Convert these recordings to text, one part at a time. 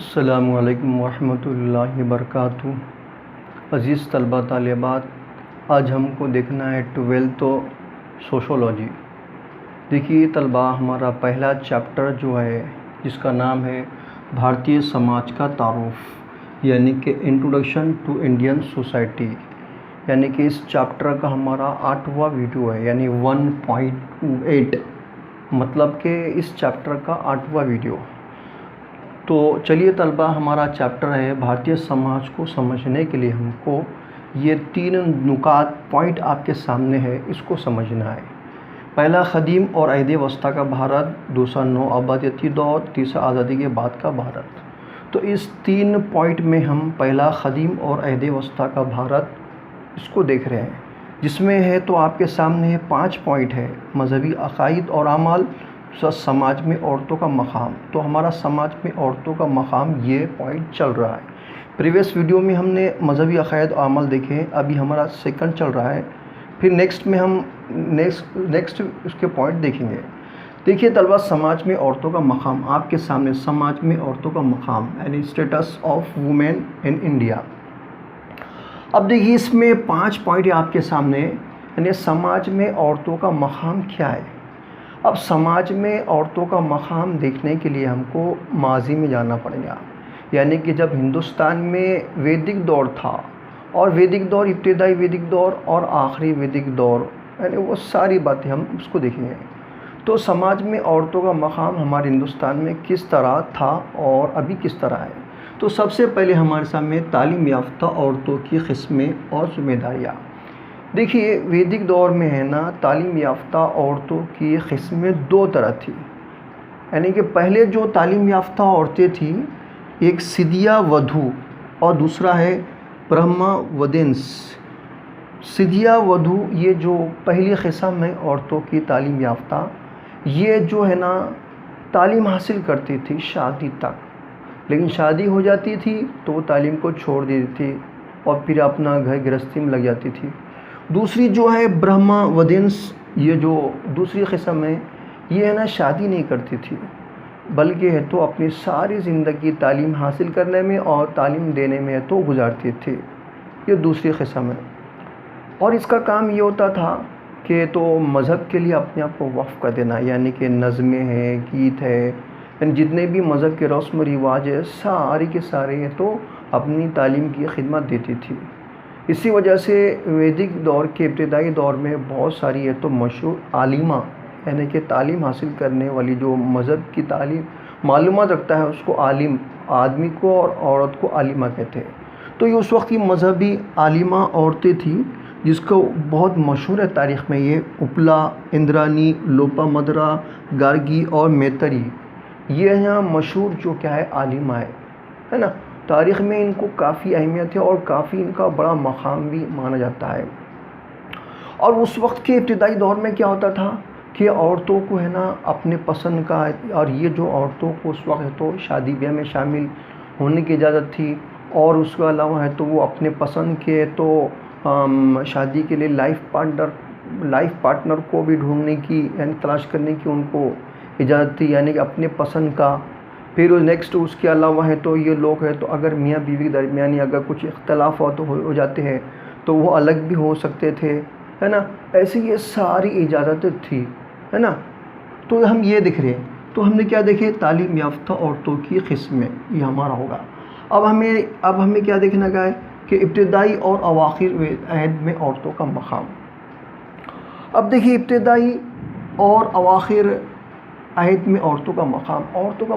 السلام علیکم ورحمۃ اللہ وبرکاتہ۔ عزیز طلبہ طالبات، آج ہم کو دیکھنا ہے 12 سوشولوجی۔ دیکھیے طلبہ، ہمارا پہلا چیپٹر جو ہے جس کا نام ہے بھارتی سماج کا تعارف، یعنی کہ انٹروڈکشن ٹو انڈین سوسائٹی، یعنی کہ اس چیپٹر کا ہمارا 8واں ویڈیو ہے، یعنی 1.8، مطلب کہ اس چیپٹر کا 8واں ویڈیو۔ تو چلیے طلبہ، ہمارا چیپٹر ہے بھارتی سماج کو سمجھنے کے لیے ہم کو یہ 3 نکات پوائنٹ آپ کے سامنے ہے، اس کو سمجھنا ہے۔ پہلا، قدیم اور عہد وسطیٰ کا بھارت، دوسرا نو آبادیاتی دور، تیسرا آزادی کے بعد کا بھارت۔ تو اس 3 پوائنٹ میں ہم پہلا قدیم اور عہد وسطیٰ کا بھارت اس کو دیکھ رہے ہیں، جس میں ہے تو آپ کے سامنے 5 پوائنٹ ہے: مذہبی عقائد اور اعمال، سماج میں عورتوں کا مقام۔ تو ہمارا سماج میں عورتوں کا مقام یہ پوائنٹ چل رہا ہے۔ پریویس ویڈیو میں ہم نے مذہبی عقائد اور اعمال دیکھے، ابھی ہمارا سیکنڈ چل رہا ہے، پھر نیکسٹ میں ہم نیکسٹ اس کے پوائنٹ دیکھیں گے۔ دیکھیے طلبہ، سماج میں عورتوں کا مقام آپ کے سامنے، سماج میں عورتوں کا مقام یعنی status of women in India. اب دیکھیے اس میں 5 پوائنٹ ہے آپ کے سامنے، یعنی سماج میں عورتوں کا مقام کیا ہے۔ اب سماج میں عورتوں کا مقام دیکھنے کے لیے ہم کو ماضی میں جانا پڑے گا، یعنی کہ جب ہندوستان میں ویدک دور تھا، اور ویدک دور، ابتدائی ویدک دور اور آخری ویدک دور، یعنی وہ ساری باتیں ہم اس کو دیکھیں گے۔ تو سماج میں عورتوں کا مقام ہمارے ہندوستان میں کس طرح تھا اور ابھی کس طرح ہے۔ تو سب سے پہلے ہمارے سامنے تعلیم یافتہ عورتوں کی قسمیں اور ذمہ داریاں۔ دیکھیے ویدک دور میں ہے نا، تعلیم یافتہ عورتوں کی قسمیں 2 طرح تھی، یعنی کہ پہلے جو تعلیم یافتہ عورتیں تھیں، ایک سدھیا ودھو اور دوسرا ہے برہما ودنس۔ سدھیا ودھو یہ جو پہلی قسم ہے عورتوں کی تعلیم یافتہ، یہ جو ہے نا تعلیم حاصل کرتی تھی شادی تک، لیکن شادی ہو جاتی تھی تو وہ تعلیم کو چھوڑ دیتی تھی اور پھر اپنا گھر گرہستی میں لگ جاتی تھی۔ دوسری جو ہے برہما ودنس، یہ جو دوسری قسم ہے، یہ ہے نا شادی نہیں کرتی تھی، بلکہ ہے تو اپنی ساری زندگی تعلیم حاصل کرنے میں اور تعلیم دینے میں ہے تو گزارتی تھی۔ یہ دوسری قسم ہے، اور اس کا کام یہ ہوتا تھا کہ تو مذہب کے لیے اپنے آپ کو وقف کر دینا، یعنی کہ نظمیں ہیں، گیت ہے، یعنی جتنے بھی مذہب کے رسم و رواج ہے سارے کے سارے ہے تو اپنی تعلیم کی خدمت دیتی تھی۔ اسی وجہ سے ویدک دور کے ابتدائی دور میں بہت ساری ہے تو مشہور عالمہ، یعنی کہ تعلیم حاصل کرنے والی جو مذہب کی تعلیم معلومات رکھتا ہے اس کو عالم، آدمی کو اور عورت کو عالمہ کہتے ہیں۔ تو یہ اس وقت کی مذہبی عالمہ عورتیں تھیں، جس کو بہت مشہور ہے تاریخ میں، یہ اپلا، اندرانی، لوپا مدرا، گارگی اور میتری، یہ یہاں مشہور جو کیا ہے عالمہ ہے نا۔ تاریخ میں ان کو کافی اہمیت ہے اور کافی ان کا بڑا مقام بھی مانا جاتا ہے۔ اور اس وقت کے ابتدائی دور میں کیا ہوتا تھا کہ عورتوں کو ہے نا اپنے پسند کا، اور یہ جو عورتوں کو اس وقت ہے تو شادی بیاہ میں شامل ہونے کی اجازت تھی، اور اس کے علاوہ ہے تو وہ اپنے پسند کے تو شادی کے لیے لائف پارٹنر کو بھی ڈھونڈنے کی، یعنی تلاش کرنے کی ان کو اجازت تھی، یعنی کہ اپنے پسند کا۔ پھر نیکسٹ اس کے علاوہ ہے تو یہ لوگ ہے تو اگر میاں بیوی کے درمیان اگر کچھ اختلافات ہو جاتے ہیں تو وہ الگ بھی ہو سکتے تھے، ہے نا۔ ایسی یہ ساری اجازتیں تھی، ہے نا۔ تو ہم یہ دیکھ رہے ہیں، تو ہم نے کیا دیکھے، تعلیم یافتہ عورتوں کی قسمیں، یہ ہمارا ہوگا۔ اب ہمیں کیا دیکھنا گا ہے کہ ابتدائی اور اواخر عہد میں عورتوں کا مقام۔ اب دیکھیے ابتدائی اور اواخر عہد میں عورتوں کا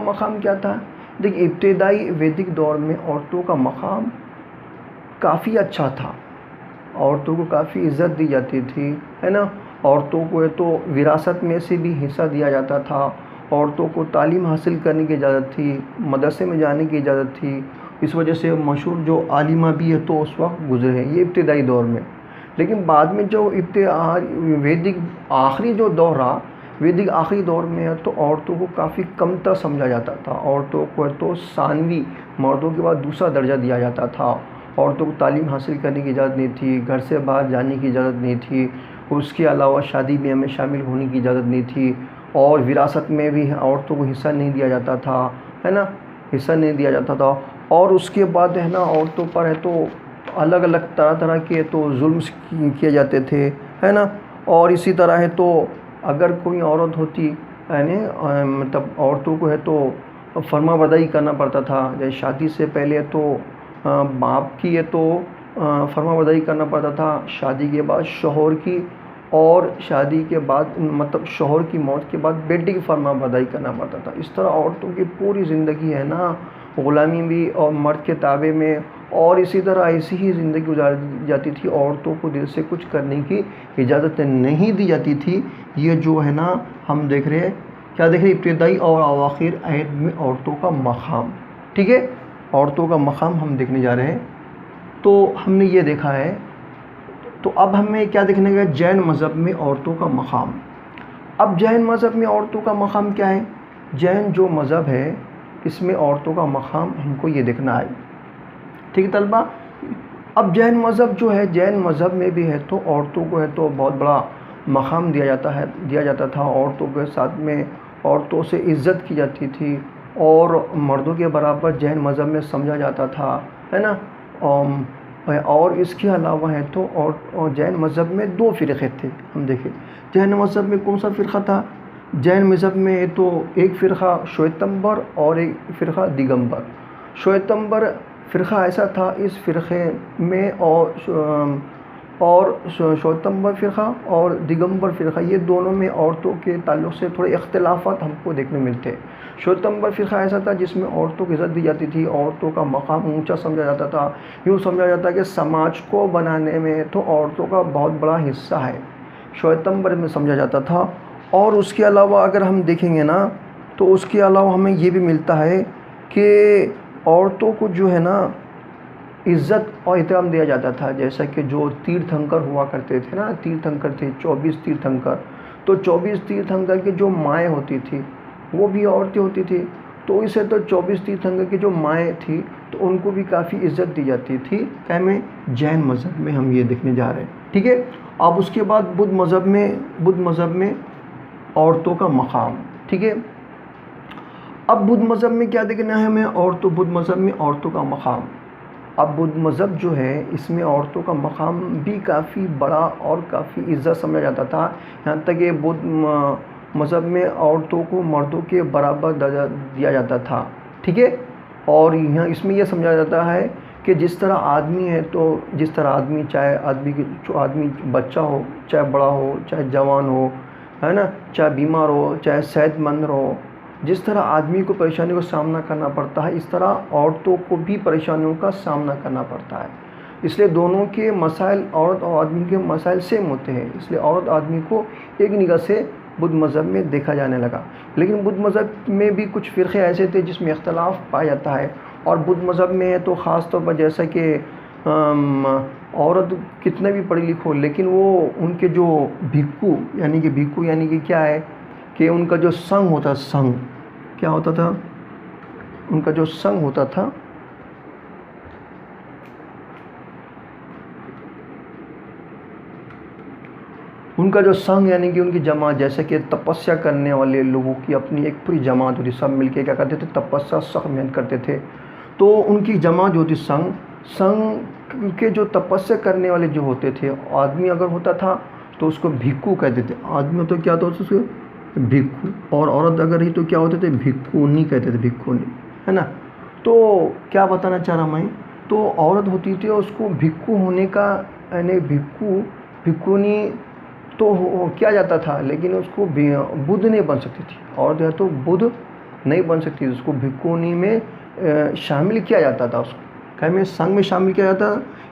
مقام کیا تھا۔ دیکھیے ابتدائی ویدک دور میں عورتوں کا مقام کافی اچھا تھا، عورتوں کو کافی عزت دی جاتی تھی، ہے نا۔ عورتوں کو تو وراثت میں سے بھی حصہ دیا جاتا تھا، عورتوں کو تعلیم حاصل کرنے کی اجازت تھی، مدرسے میں جانے کی اجازت تھی۔ اس وجہ سے مشہور جو عالمہ بھی ہے تو اس وقت گزرے ہیں، یہ ابتدائی دور میں۔ لیکن بعد میں جو ویدک آخری جو دور رہا، ویدک آخری دور میں ہے تو عورتوں کو کافی کمتر سمجھا جاتا تھا، عورتوں کو تو ثانوی، مردوں کے بعد دوسرا درجہ دیا جاتا تھا، عورتوں کو تعلیم حاصل کرنے کی اجازت نہیں تھی، گھر سے باہر جانے کی اجازت نہیں تھی، اس کے علاوہ شادی بیاہ میں شامل ہونے کی اجازت نہیں تھی، اور وراثت میں بھی عورتوں کو حصہ نہیں دیا جاتا تھا، ہے نا۔ حصہ نہیں دیا جاتا تھا، اور اس کے بعد ہے نا عورتوں پر ہے تو الگ الگ طرح طرح کے تو ظلم کیے جاتے تھے، ہے نا. اور اسی طرح ہے تو اگر کوئی عورت ہوتی یعنی مطلب عورتوں کو ہے تو فرما برداری کرنا پڑتا تھا. جیسے شادی سے پہلے تو باپ کی ہے تو فرما برداری کرنا پڑتا تھا، شادی کے بعد شوہر کی، اور شادی کے بعد مطلب شوہر کی موت کے بعد بیٹی کی فرما برداری کرنا پڑتا تھا. اس طرح عورتوں کی پوری زندگی ہے نا غلامی بھی اور مرد کے تابع میں، اور اسی طرح ایسی ہی زندگی گزاری جاتی تھی. عورتوں کو دل سے کچھ کرنے کی اجازت نہیں دی جاتی تھی. یہ جو ہے نا ہم دیکھ رہے ہیں، کیا دیکھ رہے ہیں، ابتدائی اور اواخر عہد میں عورتوں کا مقام. ٹھیک ہے، عورتوں کا مقام ہم دیکھنے جا رہے ہیں. تو ہم نے یہ دیکھا ہے. تو اب ہمیں کیا دیکھنے گا، جین مذہب میں عورتوں کا مقام. اب جین مذہب میں عورتوں کا مقام کیا ہے؟ جین جو مذہب ہے اس میں عورتوں کا مقام ہم کو یہ دیکھنا ہے. ٹھیک ہے طلبہ. اب جین مذہب جو ہے، جین مذہب میں بھی ہے تو عورتوں کو ہے تو بہت بڑا مقام دیا جاتا تھا. عورتوں کے ساتھ میں عورتوں سے عزت کی جاتی تھی، اور مردوں کے برابر جین مذہب میں سمجھا جاتا تھا، ہے نا. اور اس کے علاوہ ہے تو اور جین مذہب میں 2 فرقے تھے. ہم دیکھیں جین مذہب میں کون سا فرقہ تھا. جین مذہب میں تو ایک فرقہ شویتمبر اور ایک فرقہ دیگمبر. شویتمبر فرقہ ایسا تھا، اس فرقے میں اور شویتمبر فرقہ اور دیگمبر فرقہ، یہ دونوں میں عورتوں کے تعلق سے تھوڑے اختلافات ہم کو دیکھنے ملتے ہیں. شویتمبر فرقہ ایسا تھا جس میں عورتوں کی عزت دی جاتی تھی، عورتوں کا مقام اونچا سمجھا جاتا تھا. یوں سمجھا جاتا ہے کہ سماج کو بنانے میں تو عورتوں کا بہت بڑا حصہ ہے، شویتمبر میں سمجھا جاتا تھا. اور اس کے علاوہ اگر ہم دیکھیں گے نا تو اس کے علاوہ ہمیں یہ بھی ملتا ہے کہ عورتوں کو جو ہے نا عزت اور احترام دیا جاتا تھا. جیسا کہ جو تیرتھنکر ہوا کرتے تھے نا، تیرتھنکر تھے 24 تیرتھنکر، تو 24 تیرتھنکر کی جو مائیں ہوتی تھی وہ بھی عورتیں ہوتی تھی. تو اسے تو 24 تیرتھنکر کی جو مائیں تھی تو ان کو بھی کافی عزت دی جاتی تھی. کیا میں جین مذہب میں ہم یہ دیکھنے جا رہے ہیں. ٹھیک ہے. اب اس کے بعد بدھ مذہب میں عورتوں کا مقام. ٹھیک ہے. اب بدھ مذہب میں کیا دیکھنا ہے ہمیں، بدھ مذہب میں عورتوں کا مقام. اب بدھ مذہب جو ہے اس میں عورتوں کا مقام بھی کافی بڑا اور کافی عزت سمجھا جاتا تھا. یہاں تک کہ بدھ مذہب میں عورتوں کو مردوں کے برابر درجہ دیا جاتا تھا. ٹھیک ہے. اور یہاں اس میں یہ سمجھا جاتا ہے کہ جس طرح آدمی ہے تو جس طرح آدمی، چاہے آدمی بچہ ہو، چاہے بڑا ہو، چاہے جوان ہو، ہے نا، چاہے بیمار ہو، چاہے صحت مند ہو، جس طرح آدمی کو پریشانیوں کا سامنا کرنا پڑتا ہے اس طرح عورتوں کو بھی پریشانیوں کا سامنا کرنا پڑتا ہے. اس لیے دونوں کے مسائل، عورت اور آدمی کے مسائل سیم ہوتے ہیں. اس لیے عورت آدمی کو ایک نگاہ سے بدھ مذہب میں دیکھا جانے لگا. لیکن بدھ مذہب میں بھی کچھ فرقے ایسے تھے جس میں اختلاف پایا جاتا ہے. اور بدھ مذہب میں تو خاص طور پر جیسا کہ عورت کتنے بھی پڑھی لکھی ہو لیکن وہ ان کے جو بھکو یعنی کہ کیا ہے کہ ان کا جو سنگ ہوتا، سنگ کیا ہوتا تھا، ان کا جو سنگ ہوتا تھا یعنی کہ ان کی جماعت، جیسے کہ تپسیا کرنے والے لوگوں کی اپنی ایک پوری جماعت ہوتی، سب مل کے کیا کرتے تھے، تپسیا سخت محنت کرتے تھے. تو ان کی جماعت جو ہوتی سنگ کے جو تپسیا کرنے والے جو ہوتے تھے، آدمی اگر ہوتا تھا تو اس کو بھکو کہتے تھے. آدمی تو کیا ہوتا اس کو بھکو، اور عورت اگر ہی تو کیا ہوتے تھے، بھکونی کہتے تھے، بھکونی، ہے نا. تو کیا بتانا چاہ رہا میں، تو عورت ہوتی تھی اور اس کو بھکو ہونے کا یعنی بھکونی تو کیا جاتا تھا، لیکن اس کو بدھ نہیں بن سکتی تھی. عورت ہے تو بدھ نہیں بن سکتی، اس کو بھکونی میں شامل کیا جاتا تھا. اس کو میں سنگ میں شامل کیا جاتا،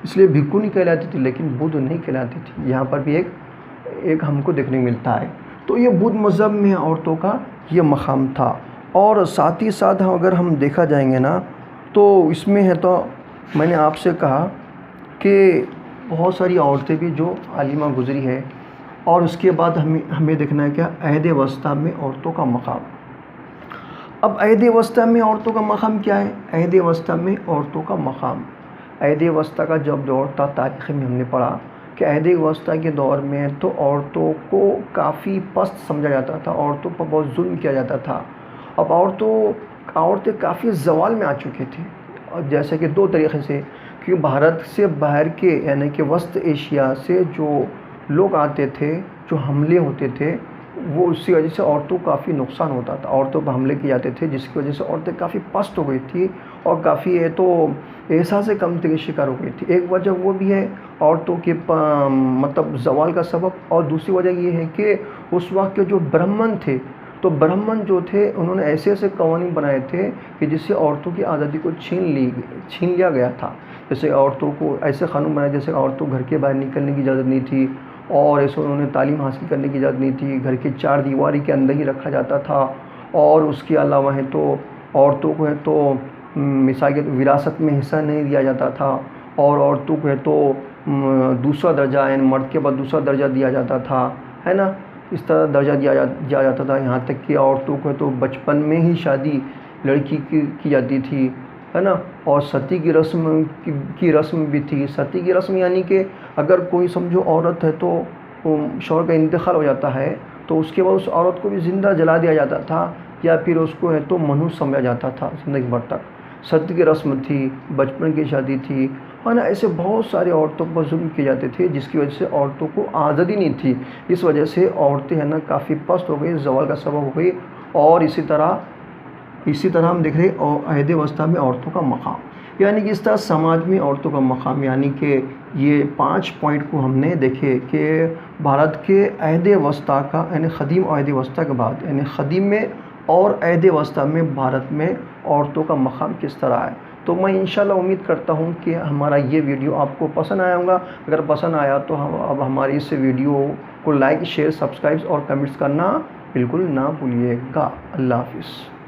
اس لیے بھکونی کہلاتی تھی لیکن بدھ نہیں کہلاتی تھی. یہاں پر بھی ایک ہم کو دیکھنے ملتا ہے. تو یہ بدھ مذہب میں عورتوں کا یہ مقام تھا. اور ساتھ ہی ساتھ اگر ہم دیکھا جائیں گے نا تو اس میں ہے تو میں نے آپ سے کہا کہ بہت ساری عورتیں بھی جو عالمہ گزری ہے. اور اس کے بعد ہمیں دیکھنا ہے کیا، عہد وسطیٰ میں عورتوں کا مقام. اب عہد وسطیٰ میں عورتوں کا مقام کیا ہے، عہد وسطیٰ میں عورتوں کا مقام. عہد وسطیٰ کا جب دور تھا، تاریخ میں ہم نے پڑھا کہ عہد وسطیٰ کے دور میں تو عورتوں کو کافی پست سمجھا جاتا تھا، عورتوں پر بہت ظلم کیا جاتا تھا. اب عورتوں عورتیں کافی زوال میں آ چکی تھیں، اور جیسے کہ دو طریقے سے، کیونکہ بھارت سے باہر کے یعنی کہ وسط ایشیا سے جو لوگ آتے تھے، جو حملے ہوتے تھے، وہ اس کی وجہ سے عورتوں کو کافی نقصان ہوتا تھا، عورتوں پر حملے کیے جاتے تھے، جس کی وجہ سے عورتیں کافی پست ہو گئی تھی اور کافی احساس کمتری کا شکار ہو گئی تھی۔ ایک وجہ وہ بھی ہے عورتوں کے مطلب زوال کا سبب، اور دوسری وجہ یہ ہے کہ اس وقت کے جو برہمن تھے، تو برہمن جو تھے انہوں نے ایسے ایسے قوانین بنائے تھے کہ جس سے عورتوں کی آزادی کو چھین لیا گیا تھا۔ جیسے عورتوں کو ایسے قانون بنائے، جیسے عورتوں گھر کے باہر نکلنے کی اجازت نہیں تھی، اور ایسے انہوں نے تعلیم حاصل کرنے کی اجازت نہیں تھی، گھر کے چار دیواری کے اندر ہی رکھا جاتا تھا، اور اس کے علاوہ ہے تو عورتوں کو ہے تو مثال کے وراثت میں حصہ نہیں دیا جاتا تھا، اور عورتوں کو ہے تو دوسرا درجہ یعنی مرد کے بعد دوسرا درجہ دیا جاتا تھا، ہے نا، اس طرح درجہ دیا جاتا تھا، یہاں تک کہ عورتوں کو تو بچپن میں ہی شادی لڑکی کی جاتی تھی، ہے نا، اور ستی کی رسم بھی تھی۔ ستی کی رسم یعنی کہ اگر کوئی سمجھو عورت ہے تو شوہر کا انتقال ہو جاتا ہے تو اس کے بعد اس عورت کو بھی زندہ جلا دیا جاتا تھا، یا پھر اس کو ہے تو منحوس سمجھا جاتا تھا زندگی بھر تک۔ ستی کی رسم تھی، بچپن کی شادی تھی، ہے نا، ایسے بہت سارے عورتوں پر ظلم کیے جاتے تھے، جس کی وجہ سے عورتوں کو آزادی نہیں تھی۔ اس وجہ سے عورتیں ہے نا کافی پست ہو گئی، زوال کا سبب ہو گئی۔ اور اسی طرح ہم دیکھ رہے عہد وسطیٰ میں عورتوں کا مقام، یعنی کہ اس طرح سماج میں عورتوں کا مقام، یعنی کہ یہ 5 پوائنٹ کو ہم نے دیکھے کہ بھارت کے عہد وسطیٰ کا یعنی قدیم عہد وسطیٰ کے بعد یعنی قدیم میں اور عہد وسطیٰ میں بھارت میں عورتوں کا مقام کس طرح ہے۔ تو میں انشاءاللہ امید کرتا ہوں کہ ہمارا یہ ویڈیو آپ کو پسند آیا ہوگا۔ اگر پسند آیا تو اب ہماری اس ویڈیو کو لائک، شیئر، سبسکرائب اور کمنٹس کرنا بالکل نہ بھولیے گا۔ اللہ حافظ۔